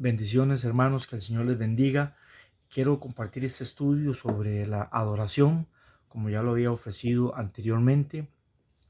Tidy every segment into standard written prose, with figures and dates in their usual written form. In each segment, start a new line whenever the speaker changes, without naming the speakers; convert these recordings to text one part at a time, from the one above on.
Bendiciones, hermanos, que el Señor les bendiga. Quiero compartir este estudio sobre la adoración, como ya lo había ofrecido anteriormente.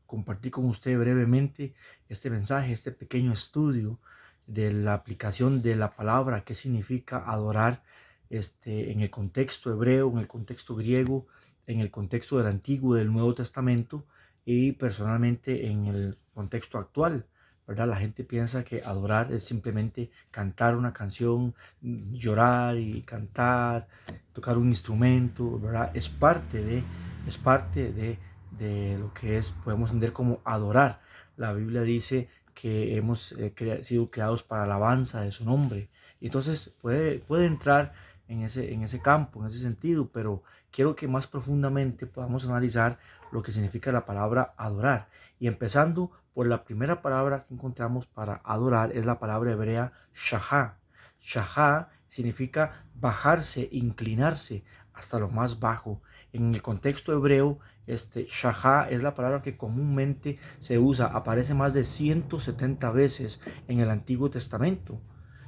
Compartir con usted brevemente este mensaje, este pequeño estudio de la aplicación de la palabra, qué significa adorar en el contexto hebreo, en el contexto griego, en el contexto del Antiguo y del Nuevo Testamento y personalmente en el contexto actual. ¿Verdad? La gente piensa que adorar es simplemente cantar una canción, llorar y cantar, tocar un instrumento, ¿verdad? Es parte de lo que es, podemos entender como adorar. La Biblia dice que hemos sido creados para alabanza de su nombre. Y entonces puede entrar en ese campo, en ese sentido, pero quiero que más profundamente podamos analizar lo que significa la palabra adorar. Y empezando por la primera palabra que encontramos para adorar es la palabra hebrea shahá. Shahá significa bajarse, inclinarse hasta lo más bajo. En el contexto hebreo, shahá es la palabra que comúnmente se usa, aparece más de 170 veces en el Antiguo Testamento.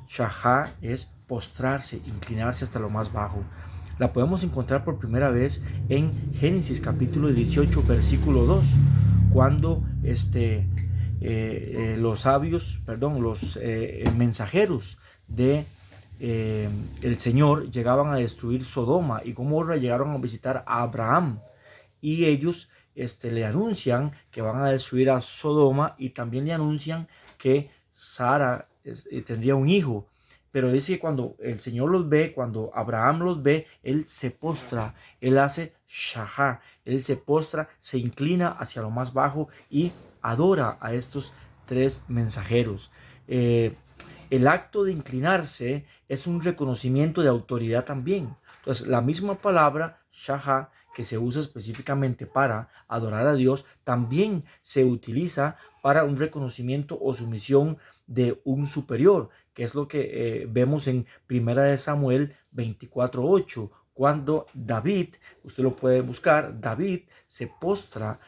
Shahá es postrarse, inclinarse hasta lo más bajo. La podemos encontrar por primera vez en Génesis capítulo 18, versículo 2, cuando los mensajeros de el Señor llegaban a destruir Sodoma y Gomorra, llegaron a visitar a Abraham y ellos le anuncian que van a destruir a Sodoma y también le anuncian que Sara tendría un hijo. Pero dice que cuando el Señor los ve, cuando Abraham los ve, él se postra, él hace shahá, él se postra, se inclina hacia lo más bajo y adora a estos tres mensajeros. El acto de inclinarse es un reconocimiento de autoridad también. Entonces, la misma palabra shahá que se usa específicamente para adorar a Dios, también se utiliza para un reconocimiento o sumisión de un superior, que es lo que vemos en Primera de Samuel 24:8, cuando David, usted lo puede buscar, David se postra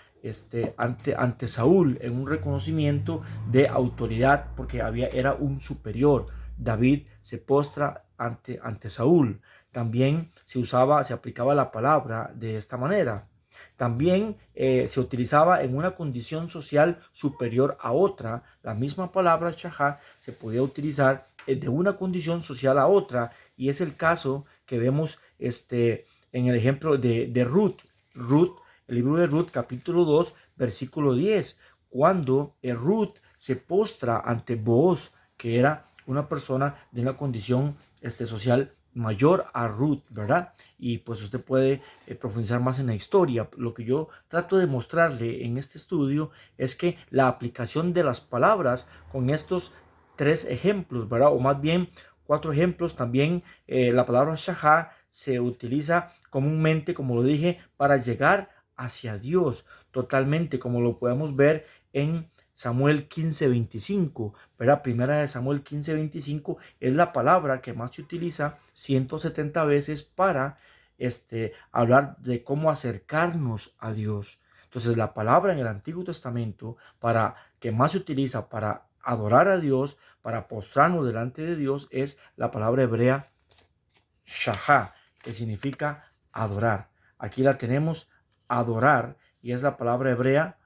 ante Saúl en un reconocimiento de autoridad porque era un superior. David se postra ante Saúl. También se aplicaba la palabra de esta manera. También se utilizaba en una condición social superior a otra. La misma palabra shahá se podía utilizar de una condición social a otra, y es el caso que vemos en el ejemplo de Ruth. El libro de Ruth, capítulo 2, versículo 10, cuando Ruth se postra ante Booz, que era una persona de una condición social mayor a Ruth, ¿verdad? Y pues usted puede profundizar más en la historia. Lo que yo trato de mostrarle en este estudio es que la aplicación de las palabras con estos tres ejemplos, ¿verdad? O más bien cuatro ejemplos. También la palabra shahá se utiliza comúnmente, como lo dije, para llegar hacia Dios totalmente, como lo podemos ver en Samuel 15:25, ¿verdad? Primera de Samuel 15:25 es la palabra que más se utiliza 170 veces para hablar de cómo acercarnos a Dios. Entonces, la palabra en el Antiguo Testamento que más se utiliza para adorar a Dios, para postrarnos delante de Dios, es la palabra hebrea shahá, que significa adorar. Aquí la tenemos, adorar, y es la palabra hebrea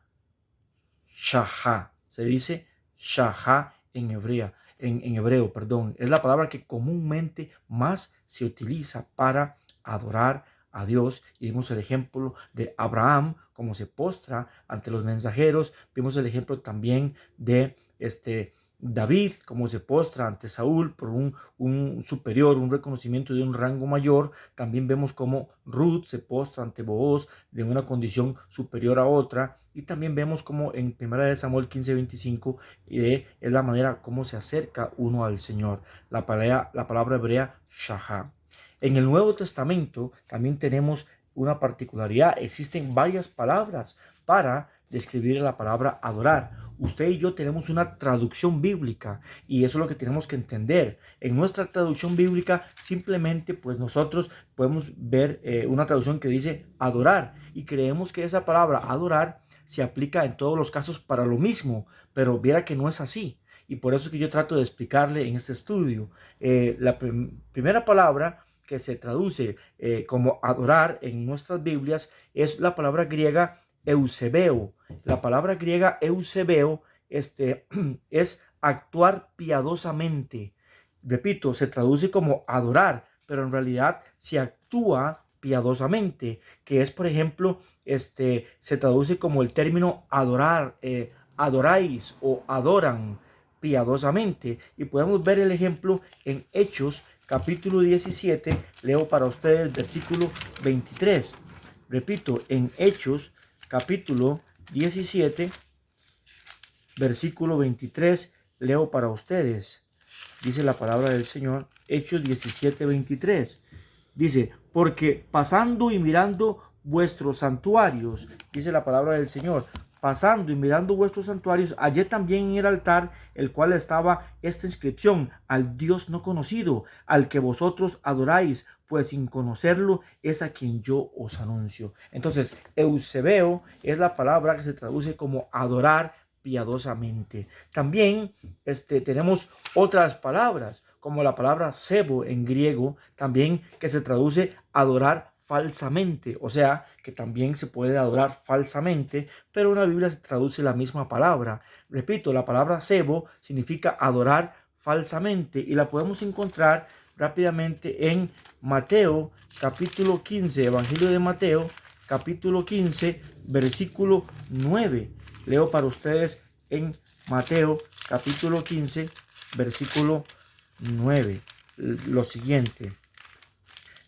shahá. Se dice shahá en hebreo, perdón. Es la palabra que comúnmente más se utiliza para adorar a Dios. Y vimos el ejemplo de Abraham, como se postra ante los mensajeros. Vimos el ejemplo también de David, como se postra ante Saúl por un superior, un reconocimiento de un rango mayor. También vemos como Ruth se postra ante Booz de una condición superior a otra. Y también vemos como en 1 Samuel 15:25 es la manera como se acerca uno al Señor. La palabra hebrea shahá. En el Nuevo Testamento también tenemos una particularidad. Existen varias palabras para describir la palabra adorar. Usted y yo tenemos una traducción bíblica y eso es lo que tenemos que entender. En nuestra traducción bíblica simplemente pues nosotros podemos ver una traducción que dice adorar y creemos que esa palabra adorar se aplica en todos los casos para lo mismo, pero viera que no es así. y por eso es que yo trato de explicarle en este estudio. La primera palabra que se traduce como adorar en nuestras Biblias es la palabra griega eusebeo. La palabra griega eusebeo es actuar piadosamente. Repito, se traduce como adorar, pero en realidad se actúa piadosamente, que es, por ejemplo, se traduce como el término adorar, adoráis o adoran piadosamente. Y podemos ver el ejemplo en Hechos capítulo 17, leo para ustedes versículo 23. Repito, en Hechos capítulo 17, versículo 23, leo para ustedes. Dice la palabra del Señor, Hechos 17, 23. Dice, porque pasando y mirando vuestros santuarios, dice la palabra del Señor, pasando y mirando vuestros santuarios, hallé también en el altar, el cual estaba esta inscripción: al Dios no conocido, al que vosotros adoráis, pues sin conocerlo es a quien yo os anuncio. Entonces, eusebeo es la palabra que se traduce como adorar piadosamente. También tenemos otras palabras, como la palabra sebo en griego, también que se traduce adorar falsamente, o sea, que también se puede adorar falsamente, pero en la Biblia se traduce la misma palabra. Repito, la palabra sebo significa adorar falsamente y la podemos encontrar rápidamente en Mateo capítulo 15, Evangelio de Mateo capítulo 15, versículo 9. Leo para ustedes en Mateo capítulo 15, versículo 9. Lo siguiente.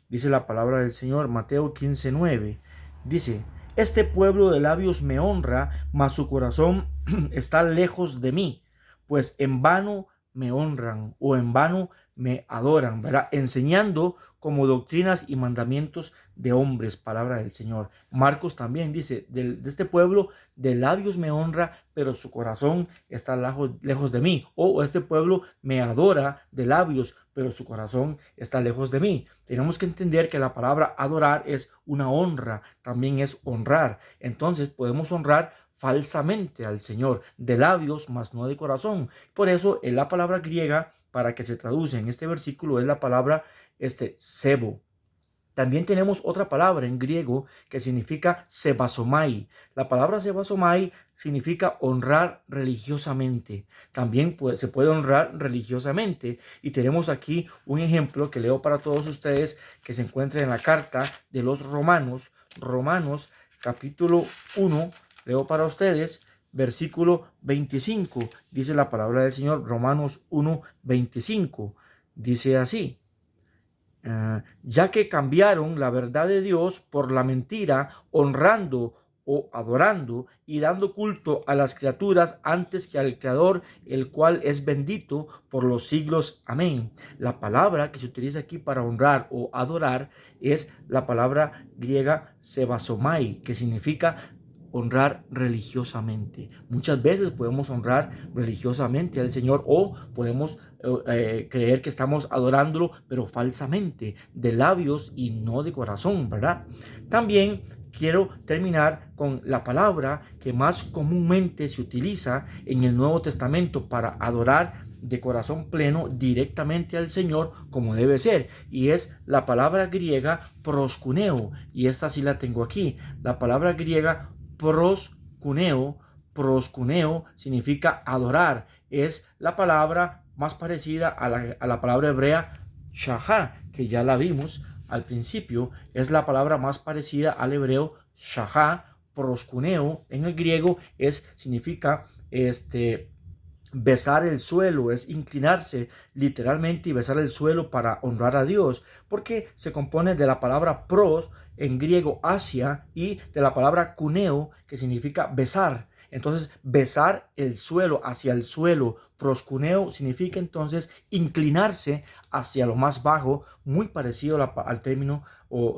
Dice la palabra del Señor, Mateo 15, 9. Dice, este pueblo de labios me honra, mas su corazón está lejos de mí, pues en vano me honran o en vano me adoran, ¿verdad? Enseñando como doctrinas y mandamientos de hombres, palabra del Señor. Marcos también dice, de este pueblo de labios me honra, pero su corazón está lejos de mí. O este pueblo me adora de labios, pero su corazón está lejos de mí. Tenemos que entender que la palabra adorar es una honra, también es honrar. Entonces podemos honrar falsamente al Señor, de labios, mas no de corazón. Por eso, en la palabra griega, para que se traduce en este versículo, es la palabra sebo. También tenemos otra palabra en griego que significa sebasomai. La palabra sebasomai significa honrar religiosamente. También se puede honrar religiosamente. Y tenemos aquí un ejemplo que leo para todos ustedes, que se encuentra en la carta de los Romanos. Romanos capítulo 1, leo para ustedes, versículo 25. Dice la palabra del Señor, Romanos 1, 25. Dice así. Ya que cambiaron la verdad de Dios por la mentira, honrando o adorando y dando culto a las criaturas antes que al Creador, el cual es bendito por los siglos. Amén. La palabra que se utiliza aquí para honrar o adorar es la palabra griega sebasomai, que significa honrar religiosamente. Muchas veces podemos honrar religiosamente al Señor o podemos creer que estamos adorándolo, pero falsamente, de labios y no de corazón, ¿verdad? También quiero terminar con la palabra que más comúnmente se utiliza en el Nuevo Testamento para adorar de corazón pleno directamente al Señor como debe ser, y es la palabra griega proskuneo, y esta sí la tengo aquí. La palabra griega proskuneo significa adorar. Es la palabra más parecida a la palabra hebrea shahá, que ya la vimos al principio. Es la palabra más parecida al hebreo shahá. Proskuneo en el griego significa besar el suelo, es inclinarse literalmente y besar el suelo para honrar a Dios, porque se compone de la palabra pros en griego hacia y de la palabra kuneo, que significa besar. Entonces, besar el suelo, hacia el suelo. Proskuneo significa entonces inclinarse hacia lo más bajo, muy parecido al término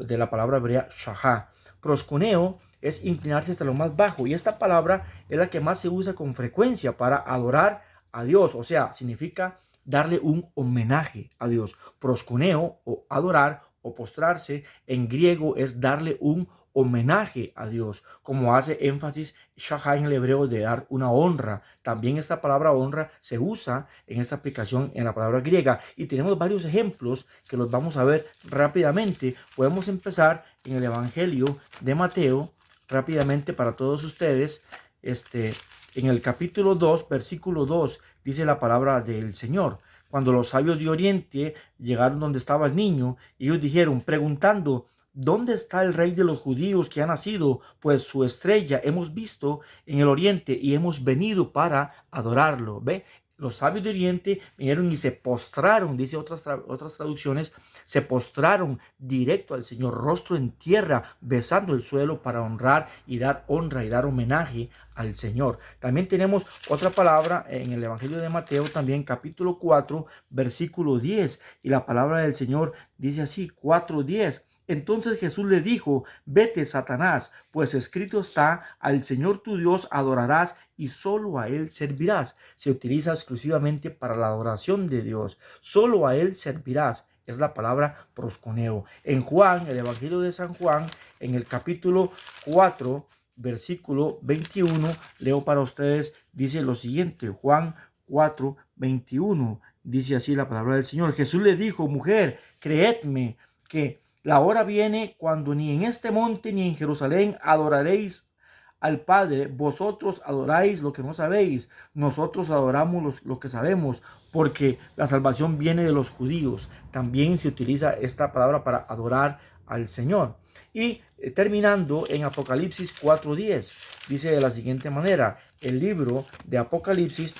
de la palabra hebrea shahá. Proskuneo es inclinarse hasta lo más bajo, y esta palabra es la que más se usa con frecuencia para adorar a Dios, o sea, significa darle un homenaje a Dios. Proskuneo o adorar o postrarse en griego es darle un homenaje a Dios, como hace énfasis Shahá en el hebreo de dar una honra. También esta palabra honra se usa en esta aplicación en la palabra griega y tenemos varios ejemplos que los vamos a ver rápidamente. Podemos empezar en el Evangelio de Mateo rápidamente para todos ustedes. En el capítulo 2, versículo 2, dice la palabra del Señor. Cuando los sabios de Oriente llegaron donde estaba el niño, ellos dijeron, preguntando, ¿dónde está el rey de los judíos que ha nacido? Pues su estrella hemos visto en el Oriente y hemos venido para adorarlo. ¿Ve? Los sabios de Oriente vinieron y se postraron, dice otras traducciones, se postraron directo al Señor, rostro en tierra, besando el suelo para honrar y dar honra y dar homenaje al Señor. También tenemos otra palabra en el Evangelio de Mateo, también capítulo 4, versículo 10. Y la palabra del Señor dice así, 4:10. Entonces Jesús le dijo, vete, Satanás, pues escrito está, al Señor tu Dios adorarás y solo a Él servirás. Se utiliza exclusivamente para la adoración de Dios. Solo a Él servirás. Es la palabra proskuneo. En Juan, el Evangelio de San Juan, en el capítulo 4, versículo 21, leo para ustedes, dice lo siguiente, Juan 4:21, dice así la palabra del Señor. Jesús le dijo, mujer, creedme que la hora viene cuando ni en este monte ni en Jerusalén adoraréis al Padre. Vosotros adoráis lo que no sabéis, nosotros adoramos lo que sabemos, porque la salvación viene de los judíos. También se utiliza esta palabra para adorar al Señor. Y terminando en Apocalipsis 4:10, dice de la siguiente manera, el libro de Apocalipsis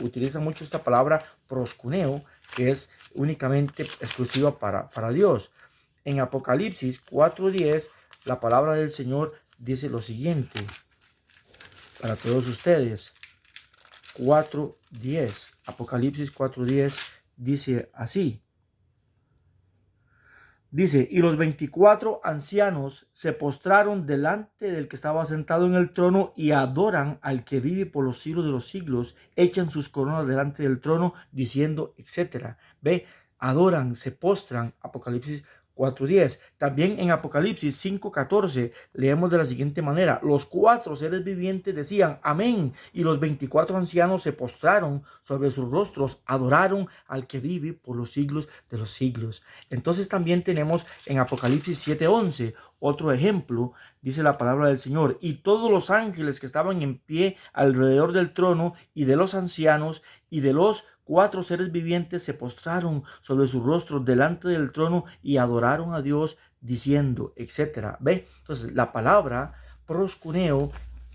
utiliza mucho esta palabra proskuneo, que es únicamente exclusiva para Dios. En Apocalipsis 4:10, la palabra del Señor dice lo siguiente para todos ustedes. 4:10, Apocalipsis 4:10 dice así. Dice, y los 24 ancianos se postraron delante del que estaba sentado en el trono y adoran al que vive por los siglos de los siglos, echan sus coronas delante del trono diciendo, etcétera. Ve, adoran, se postran, Apocalipsis 4:10. También en Apocalipsis 5:14 leemos de la siguiente manera, los 4 seres vivientes decían amén, y los 24 ancianos se postraron sobre sus rostros, adoraron al que vive por los siglos de los siglos. Entonces también tenemos en Apocalipsis 7:11 otro ejemplo, dice la palabra del Señor, y todos los ángeles que estaban en pie alrededor del trono y de los ancianos y de los 4 seres vivientes se postraron sobre sus rostros delante del trono y adoraron a Dios diciendo, etcétera. ¿Ve? Entonces la palabra proskuneo,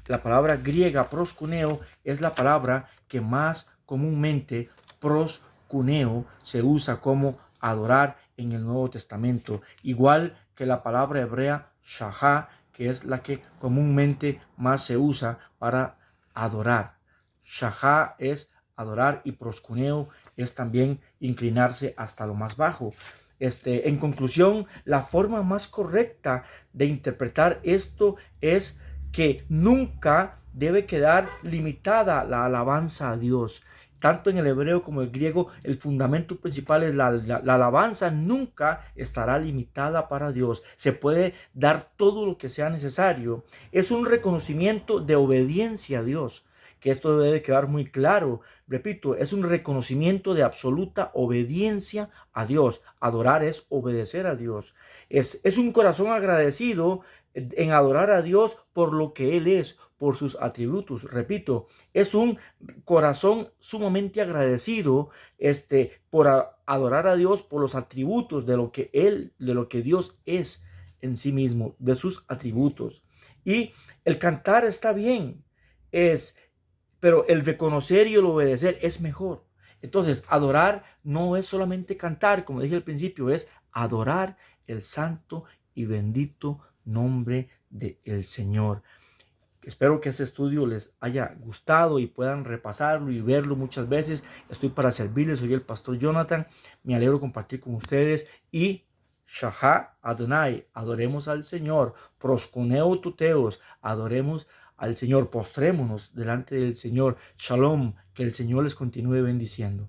la palabra griega proskuneo es la palabra que más comúnmente proskuneo se usa como adorar en el Nuevo Testamento, igual que la palabra hebrea shahá, que es la que comúnmente más se usa para adorar. Shahá es adorar y proskuneo es también inclinarse hasta lo más bajo. En conclusión, la forma más correcta de interpretar esto es que nunca debe quedar limitada la alabanza a Dios. Tanto en el hebreo como en el griego, el fundamento principal es la alabanza nunca estará limitada para Dios. Se puede dar todo lo que sea necesario. Es un reconocimiento de obediencia a Dios, que esto debe quedar muy claro. Repito, es un reconocimiento de absoluta obediencia a Dios. Adorar es obedecer a Dios. Es un corazón agradecido en adorar a Dios por lo que Él es, por sus atributos. Repito, es un corazón sumamente agradecido por adorar a Dios por los atributos de lo que Dios es en sí mismo, de sus atributos. Y el cantar está bien, pero el reconocer y el obedecer es mejor. Entonces, adorar no es solamente cantar, como dije al principio, es adorar el santo y bendito nombre del Señor. Espero que este estudio les haya gustado y puedan repasarlo y verlo muchas veces. Estoy para servirles, soy el pastor Jonathan. Me alegro compartir con ustedes y Shahá Adonai, adoremos al Señor. Proskuneo tuteos, adoremos al Señor. Postrémonos delante del Señor. Shalom, que el Señor les continúe bendiciendo.